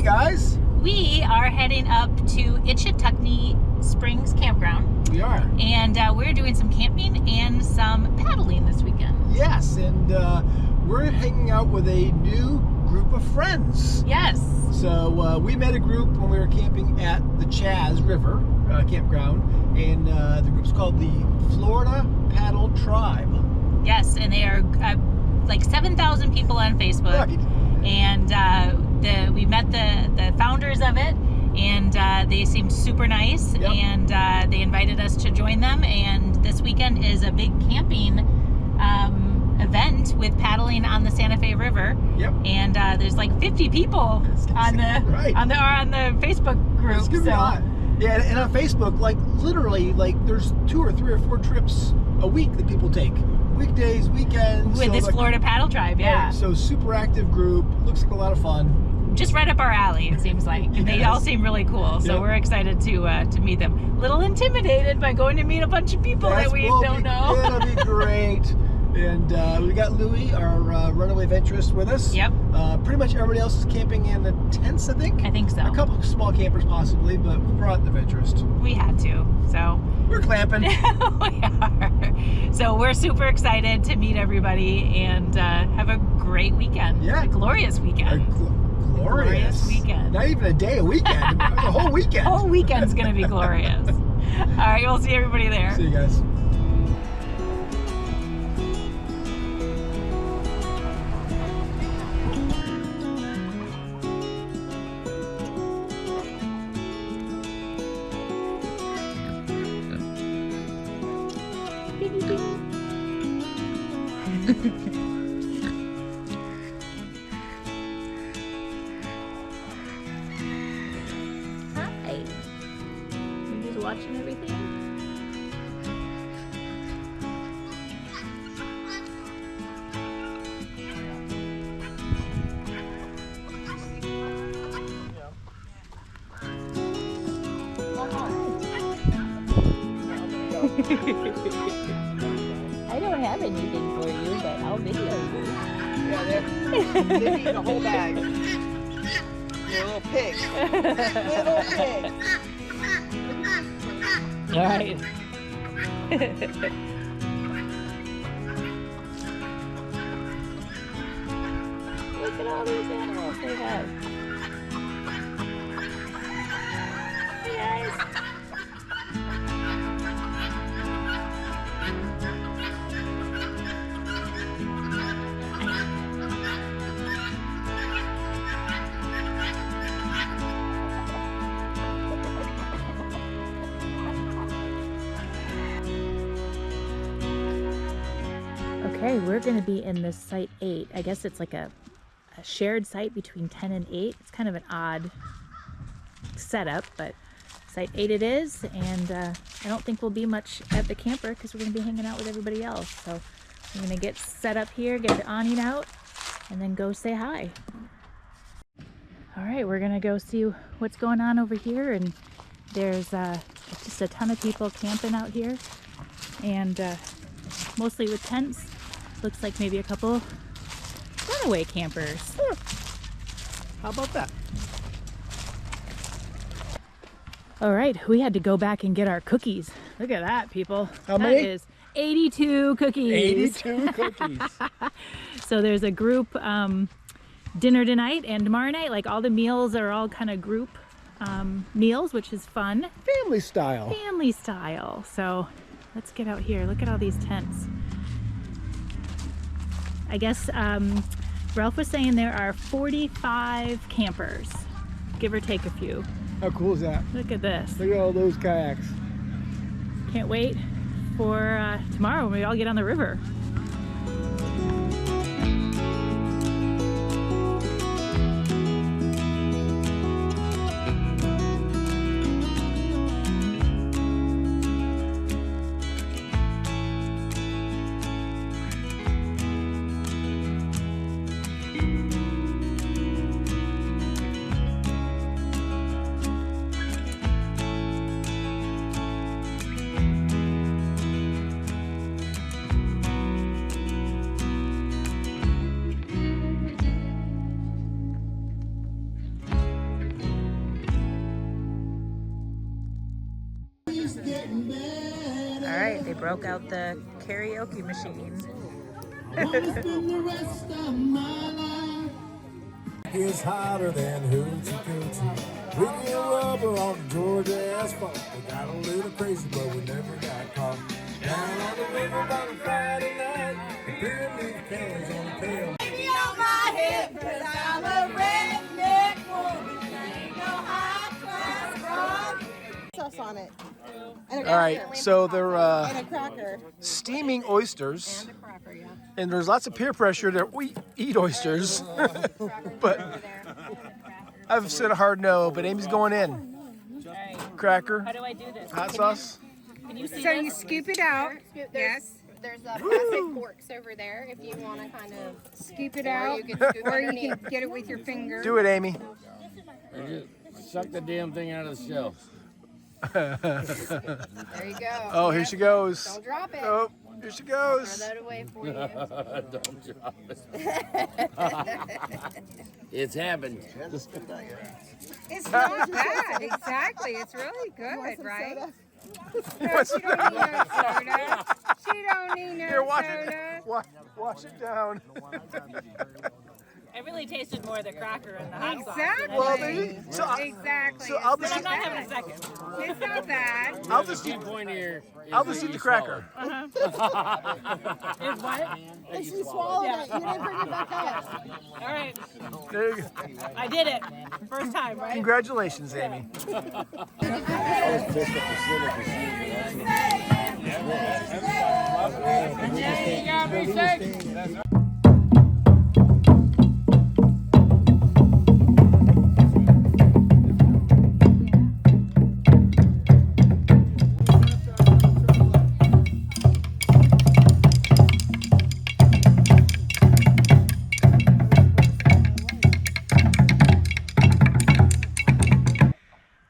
guys. We are heading up to Ichetucknee Springs Campground. We are. And we're doing some camping and some paddling this weekend. Yes, and we're hanging out with a new group of friends. Yes. So we met a group when we were camping at the Chaz River Campground, and the group's called the Florida Paddle Tribe. Yes, and they are like 7,000 people on Facebook. Right. And we met the founders of it, and they seemed super nice. Yep. And they invited us to join them. And this weekend is a big camping event with paddling on the Santa Fe River. Yep. And there's like 50 people on the Facebook group. It's gonna be hot. Yeah, and on Facebook, like literally, like there's 2 or 3 or 4 trips a week that people take. Weekdays, weekends. With this Florida Paddle Tribe, yeah. Right, so super active group. Looks like a lot of fun. Just right up our alley, it seems like. And they all seem really cool, so Yep. we're excited to meet them. A little intimidated by going to meet a bunch of people that we don't know. It'll be great. And we got Louie, our runaway adventurist, with us. Yep. Pretty much everybody else is camping in the tents, I think. I think so. A couple of small campers possibly, but we brought the adventurist. We had to, so. We're clamping. We are. So we're super excited to meet everybody and have a great weekend. Yeah. A glorious weekend. Glorious weekend. Not even a day, a weekend. The whole weekend. Whole weekend's going to be glorious. All right, we'll see everybody there. See you guys. Hi. You just watching everything? I don't have anything for you, but I'll video you. Yeah, they eat a whole bag. You're a little pig. Little pig. All right. Look at all these animals they have. Hey guys. Okay, we're going to be in this site 8. I guess it's like a shared site between 10 and 8. It's kind of an odd setup, but site 8 it is. And I don't think we'll be much at the camper because we're going to be hanging out with everybody else. So we're going to get set up here, get the awning out, and then go say hi. All right, we're going to go see what's going on over here. And there's just a ton of people camping out here. And mostly with tents. Looks like maybe a couple runaway campers. How about that? All right, we had to go back and get our cookies. Look at that, people. How many? That is 82 cookies. 82 cookies. So there's a group dinner tonight and tomorrow night. Like all the meals are all kind of group meals, which is fun. Family style. Family style. So let's get out here. Look at all these tents. I guess Ralph was saying there are 45 campers, give or take a few. How cool is that? Look at this. Look at all those kayaks. Can't wait for tomorrow when we all get on the river. broke out the karaoke machine. It's hotter than hoochie coochie. We get rubber on the Georgia asphalt. We got a little crazy, but we never got caught. Down on the river on a Friday night, the pyramid cans on the tail. Baby on my hip, 'cause I'm a redneck woman. Ain't no high class broad. Sauce on it. And a All right, cracker. so they're And a cracker. steaming oysters, And a cracker, yeah. and there's lots of peer pressure that we eat oysters, but I've said a hard no, but Amy's going in. Cracker, How do I do this? hot sauce. Can you see So this? you scoop it out. Yes. There's a plastic forks over there if you want to kind of Scoop it or out. you can scoop Or you underneath. can get it with your finger. Do it, Amy. Suck the damn thing out of the shell. There you go. Oh, here she goes. Don't drop it. Oh, here she Throw goes. that away for you. Don't drop it. It's happened. It's not bad. Exactly. It's really good, right? What's She don't need no soda. She don't need no Here, wash soda. it. Wash it down. I really tasted more of the cracker and the hot sauce. Exactly. Well, there you- so I- exactly. so I'll It's just- not I'm not having a bad. second. It's not bad. I'll just eat. Point here. I'll just eat the cracker. Is what? And she swallowed it. You didn't bring it back up. All right. There you go. I did it. First time, right? Congratulations, Amy.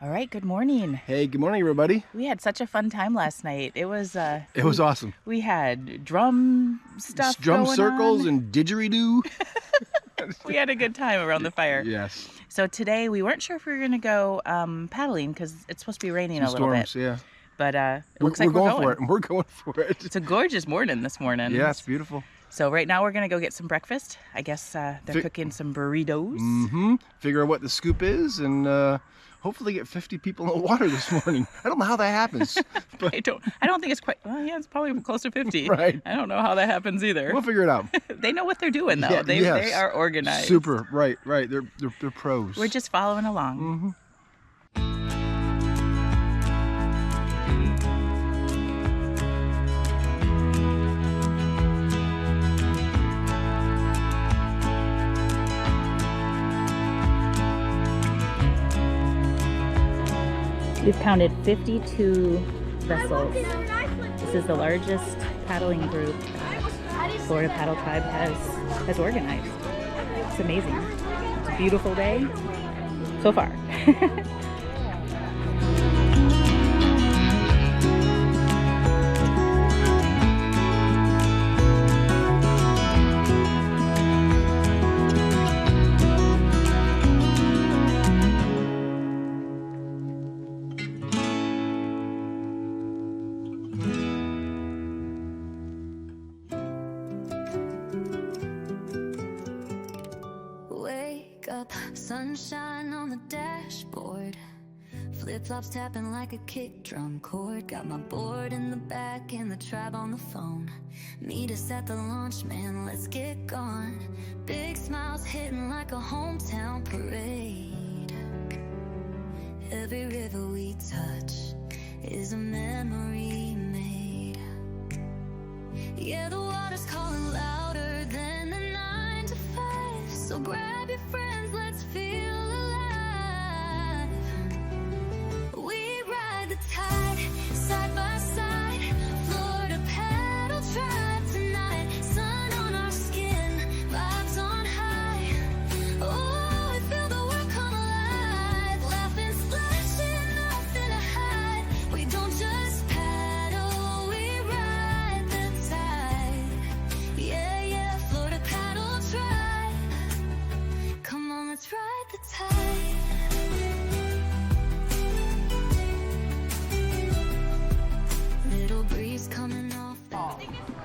All right, good morning. Hey, good morning, everybody. We had such a fun time last night. It was awesome. we had drum stuff Drum going circles on. and didgeridoo. We had a good time around the fire. Yes. So today we weren't sure if we were going to go paddling because it's supposed to be raining a little Storms, bit. yeah. But it looks like we're going for it. We're going for it. It's a gorgeous morning this morning. Yeah, it's beautiful. So right now we're going to go get some breakfast. I guess they're cooking some burritos. Mm-hmm. Figure out what the scoop is and hopefully get 50 people in the water this morning. I don't know how that happens. But I don't think it's quite, well, yeah, it's probably close to 50. Right. I don't know how that happens either. we'll figure it out. They know what they're doing though. Yeah, They yes. are organized. Super. Right. They're pros. We're just following along. Mm-hmm. We've counted 52 vessels. This is the largest paddling group Florida Paddle Tribe has organized. It's amazing. It's a beautiful day so far. Wake up, sunshine on the dashboard. Flip-flops tapping like a kick drum chord. Got my board in the back and the tribe on the phone. Meet us at the launch, man, let's get gone. Big smiles hitting like a hometown parade. Every river we touch is a memory made. Yeah, the water's calling louder than the 9 to 5. So grab your friends, let's feel alive. We ride the tide, side by side. Florida paddle tribe tonight. Sun on our skin, vibes on high. Oh, we feel the world come alive. Laughing, splashing, nothing to hide. We don't just paddle, we ride the tide. Yeah, yeah, Florida paddle tribe. Come on, let's ride the tide.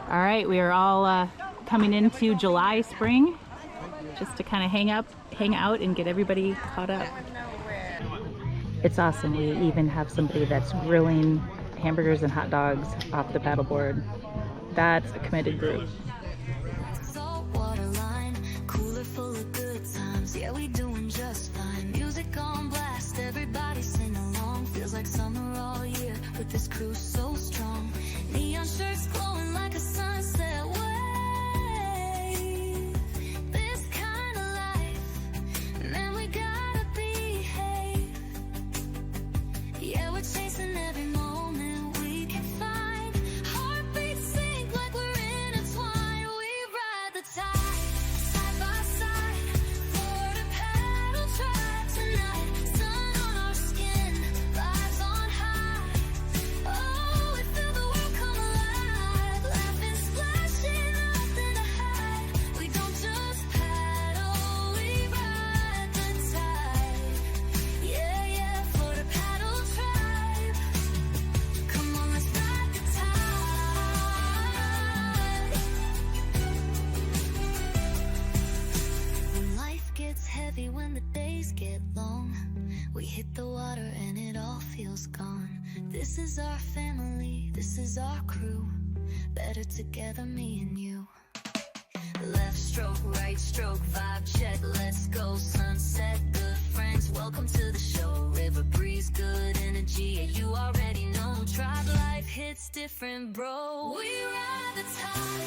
All right, we are all coming into July spring just to kind of hang out and get everybody caught up. It's awesome. We even have somebody that's grilling hamburgers and hot dogs off the paddleboard. That's a committed group. Saltwater line, cooler full of good times. Yeah, we doing just fine. Music on blast, everybody sing along. Feels like summer all year with this crew so strong. Neon shirts glowing like a sunset wave. This kind of life, man, we gotta behave. Yeah, we're chasing every moment we can find. Heartbeats sink like we're intertwined. We ride the tide, side by side. Florida paddle tribe tonight. Sun on our skin, lives on high. Oh, we feel the world come alive. Laughing, splashing, nothing to hide. We don't just paddle, we ride the tide. Yeah, yeah, Florida paddle tribe. Come on, let's ride the tide. When life gets heavy, when the days get long, we hit the water and it all feels gone. This is our family, this is our crew. Better together, me and you. Left stroke, right stroke, vibe check, let's go. Sunset, good friends, welcome to the show. River breeze, good energy, yeah, you already know. Tribe life hits different, bro. We ride the tide,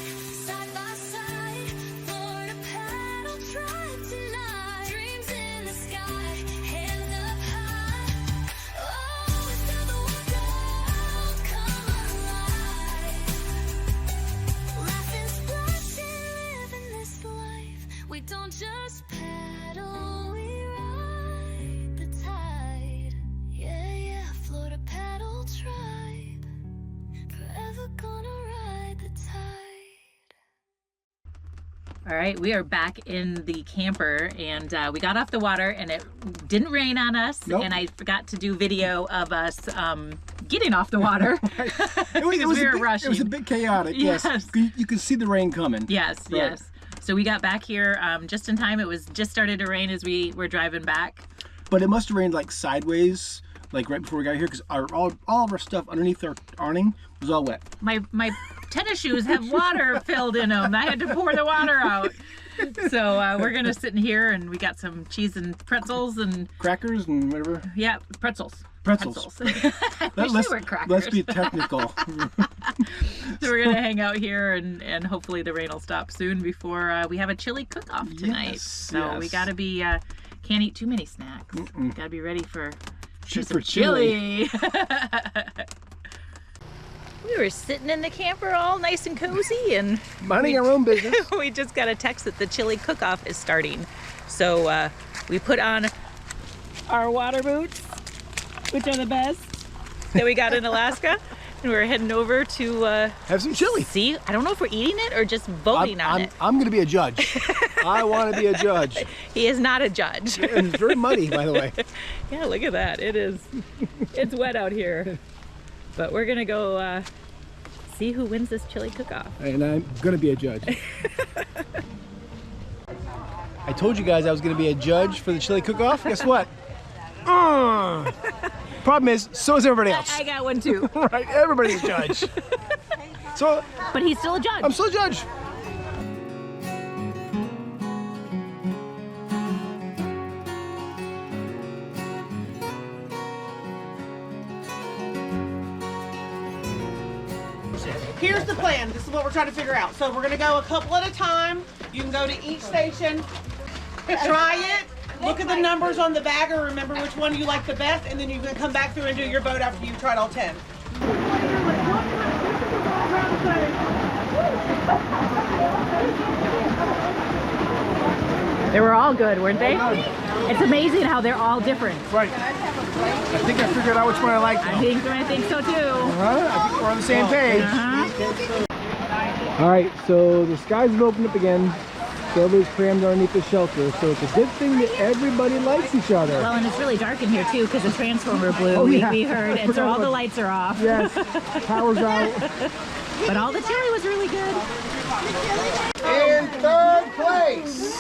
side by side. Florida paddle tribe tonight. Dreams in the sky, hands up high. Oh, we feel the world come alive. Laughing, splashing, living this life. We don't just paddle, we ride the tide. Yeah, yeah, Florida paddle tribe. Forever gonna ride the tide. All right, we are back in the camper, and we got off the water, and it didn't rain on us. Nope. And I forgot to do video of us getting off the water. It was, Because we were rushing. It was a bit chaotic. Yes, Yes. you could see the rain coming. Yes, Right. yes. So we got back here just in time. It was just started to rain as we were driving back. But it must have rained like sideways, like right before we got here, because all of our stuff underneath our awning was all wet. My tennis shoes have water filled in them. I had to pour the water out. So we're gonna sit in here, and we got some cheese and pretzels and Crackers and whatever. yeah, pretzels. Pretzels. I wish they were crackers. Let's be technical. So we're gonna hang out here, and hopefully the rain will stop soon before we have a chili cook-off tonight. Yes, So we yes. gotta be can't eat too many snacks. Gotta be ready for Shoot some for chili. We were sitting in the camper all nice and cozy, and Minding our own business. we just got a text that the chili cook-off is starting. So we put on our water boots, which are the best that we got in Alaska, and we're heading over to Have some chili. see. I don't know if we're eating it or just voting on it. I'm going to be a judge. I want to be a judge. He is not a judge. And it's very muddy, by the way. Yeah, look at that. It is. It's wet out here. But we're gonna go see who wins this chili cook-off. And I'm going to be a judge. I told you guys I was going to be a judge for the chili cook-off. Guess what? Problem is, so is everybody else. I got one too. Right, everybody's a judge. So But he's still a judge. I'm still a judge. Here's the plan. This is what we're trying to figure out. So we're gonna go a couple at a time. You can go to each station, try it, look at the numbers on the bagger, remember which one you like the best, and then you can come back through and do your vote after you've tried all 10. They were all good, weren't they? It's amazing how they're all different. Right. I think I figured out which one I like. I think so too. I think we're on the same page. All right, so the skies have opened up again. So everybody's crammed underneath the shelter. So it's a good thing that everybody likes each other. Well, and it's really dark in here too because the transformer blew. Oh, yeah. We heard, and so all the lights are off. Yes, power's out. But all the chili was really good. In third place.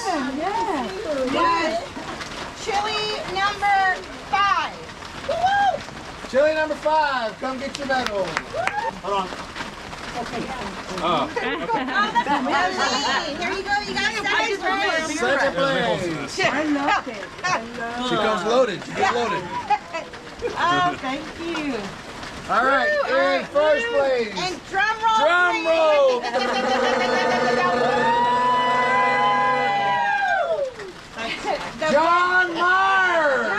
Yes. Chili number 5. Woo! Chili number 5, come get your medal. Hold on. Here you go. You got second place. Second place. I love it. She comes loaded. She gets loaded. Oh, thank you. All right, in first place. And drum roll. Drum roll. John Myers.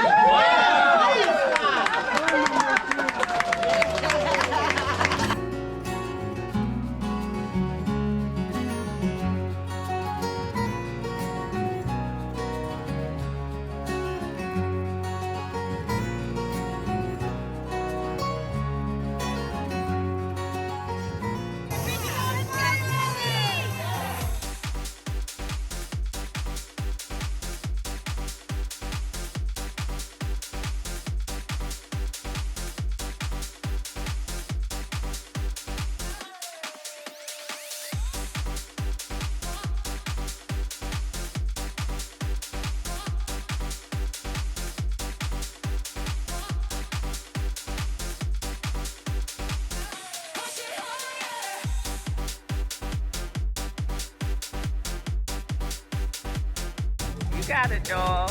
You got it, Joel.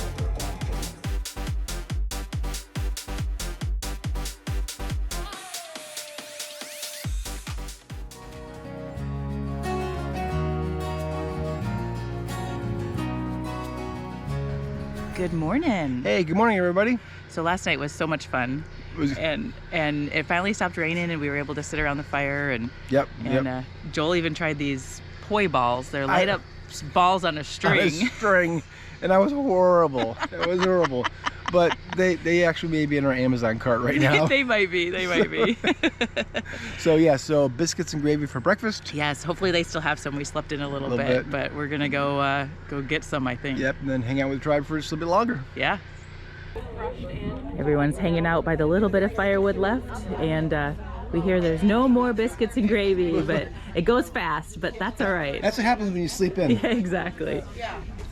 Good morning. Hey, good morning, everybody. So last night was so much fun, and it finally stopped raining, and we were able to sit around the fire. And Joel even tried these poi balls. They're light up balls on a string. And that was horrible. It was horrible. But they actually may be in our Amazon cart right now. They might be. So biscuits and gravy for breakfast. Yes, hopefully they still have some. We slept in a little bit, but we're gonna go get some, I think. Yep, and then hang out with the tribe for just a little bit longer. Yeah. Everyone's hanging out by the little bit of firewood left, and we hear there's no more biscuits and gravy, but it goes fast, but that's all right. That's what happens when you sleep in. Yeah, exactly.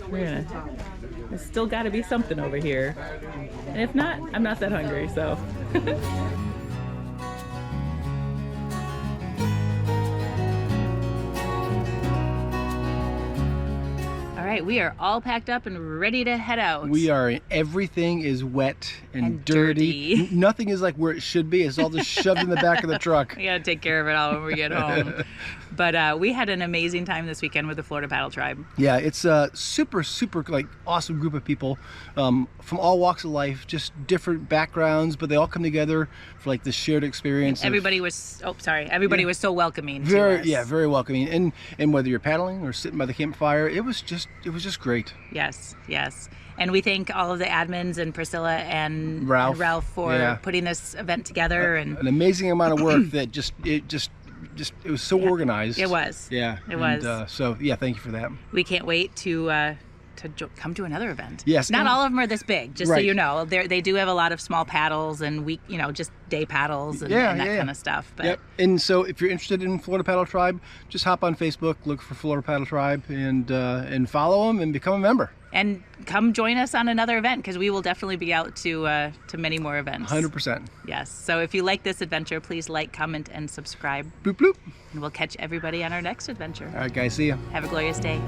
There's still got to be something over here. And if not, I'm not that hungry, so. All right, we are all packed up and ready to head out. We are. Everything is wet and dirty. Nothing is like where it should be. It's all just shoved in the back of the truck. We gotta take care of it all when we get home. But we had an amazing time this weekend with the Florida Paddle Tribe. Yeah, it's a super like awesome group of people from all walks of life, just different backgrounds, but they all come together for like this shared experience. Everybody was so welcoming. Very, to us. yeah, very welcoming. And whether you're paddling or sitting by the campfire, it was just great. Yes. And we thank all of the admins and Priscilla and Ralph for putting this event together. And an amazing amount of work that it was so organized. It was. Yeah. It was. So thank you for that. We can't wait to come to another event. Yes. Not all of them are this big, just so you know. They do have a lot of small paddles and just day paddles and that kind of stuff. But yep. And so if you're interested in Florida Paddle Tribe, just hop on Facebook, look for Florida Paddle Tribe, and follow them and become a member. And come join us on another event, because we will definitely be out to many more events. 100%. Yes. So if you like this adventure, please like, comment, and subscribe. Bloop, bloop. And we'll catch everybody on our next adventure. All right, guys. See ya. Have a glorious day.